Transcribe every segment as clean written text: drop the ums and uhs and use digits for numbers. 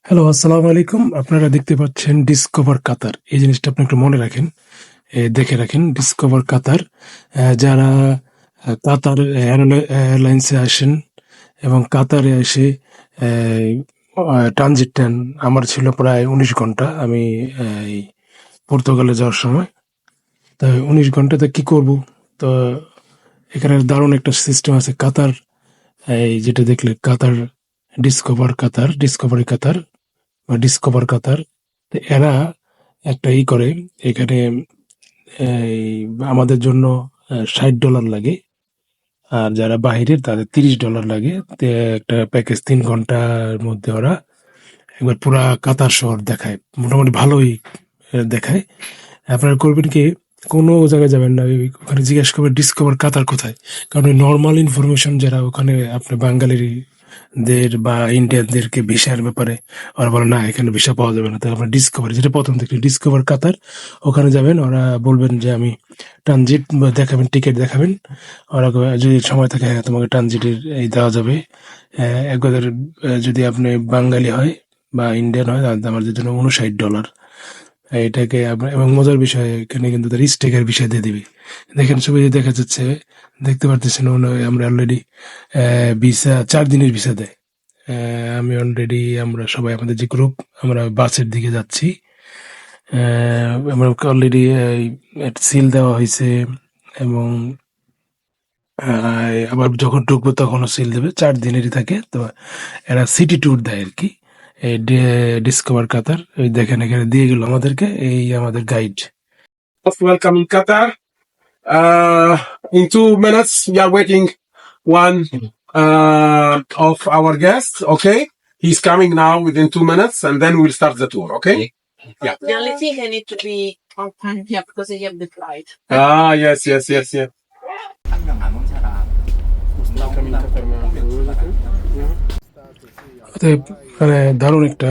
Hello, আসসালামু আলাইকুম। আপনারা দেখতে পাচ্ছেন ডিসকভার কাতার। এই জিনিসটা আপনি একটু মনে রাখেন, দেখে রাখেন। ডিসকভার কাতার, যারা কাতার এয়ারলাইন্সে আসেন এবং কাতারে এসে ট্রানজিট নেন। আমার ছিল প্রায় ১৯ ঘন্টা। আমি এই পর্তুগালে যাওয়ার সময়। তো ১৯ ঘন্টাতে কি করব? তো এখানে দারুণ একটা সিস্টেম আছে। কাতার, এই যেটা দেখলে কাতার, ডিসকভারি কাতার বা ডিসকভার কাতার। তো এরা একটা করে এখানে, এই আমাদের জন্য $৬০ লাগে, আর যারা বাহিরের তাদের $৩০ লাগে। তো একটা প্যাকেজ ৩ ঘন্টার মধ্যে ওরা একবার পুরা কাতার শহর দেখায়, মোটামুটি ভালোই দেখায়। আপনারা করবেন কি, কোনো জায়গায় যাবেন না, ওখানে জিজ্ঞেস করবেন ডিসকভার কাতার কোথায়। কারণ নর্মাল ইনফরমেশন যারা ওখানে আপনার বাঙালির দের বা ইন্ডিয়ানদেরকে ভিসার ব্যাপারে ওরা বলে না, এখানে ভিসা পাওয়া যাবে না। তাহলে আপনার ডিসকভার, যেটা প্রথম থেকে ডিসকভার কাতার, ওখানে যাবেন। ওরা বলবেন যে আমি ট্রানজিট দেখাবেন, টিকিট দেখাবেন। ওরা যদি সময় থাকে, হ্যাঁ তোমাকে ট্রানজিটের এই দেওয়া যাবে। একবার যদি আপনি বাঙালি হয় বা ইন্ডিয়ান হয়, তাহলে আমাদের জন্য $৫৯। এটাকে এবং মজার বিষয়, এখানে কিন্তু তার স্টেকের বিষয় দিয়ে দিবি। দেখেন ছবিতে দেখা যাচ্ছে, দেখতে পারতেছেন আমরা অলরেডি ভিসা ৪ দিনের ভিসা দেয়। আমি অলরেডি, আমরা সবাই আমাদের যে গ্রুপ, আমরা বাসের দিকে যাচ্ছি। আমরা অলরেডি সিল দেওয়া হয়েছে এবং আবার যখন ঢুকবো তখনও সিল দেবে। ৪ দিনেরই থাকে। তো এরা সিটি ট্যুর দেয় আর কি। এই ডিসকভার কাতার, ওই দেখেন এখানে দিয়ে গেল আমাদেরকে, এই আমাদের guide. Most welcome in Qatar. In 2 minutes, we are waiting one of our guests. Okay, he's coming now within 2 minutes, and then we'll start the tour. Okay. Yeah. The only thing I need to be on time here because I have the flight. Yes. অতএব মানে দারুণ একটা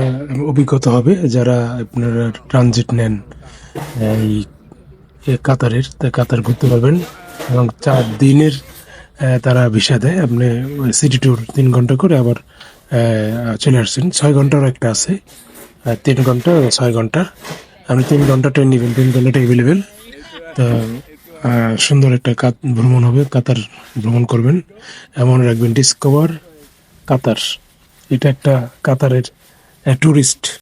অভিজ্ঞতা হবে যারা আপনারা transit নেন এই কাতারের। কাতার ঘুরতে পারবেন এবং ৪ দিনের তারা ভিসা দেয়। আপনি সিটি ট্যুর ৩ ঘন্টা করে আবার চলে আসছেন। ৬ ঘন্টার একটা আছে, ৩ ঘন্টা ৬ ঘন্টা। আপনি ৩ ঘন্টা ট্রেন নেবেন, ৩ ঘন্টাটা এভেলেবেল। তা সুন্দর একটা ভ্রমণ হবে। কাতার ভ্রমণ করবেন, এমন রাখবেন ডিসকভার কাতার। এটা একটা কাতারের ট্যুরিস্ট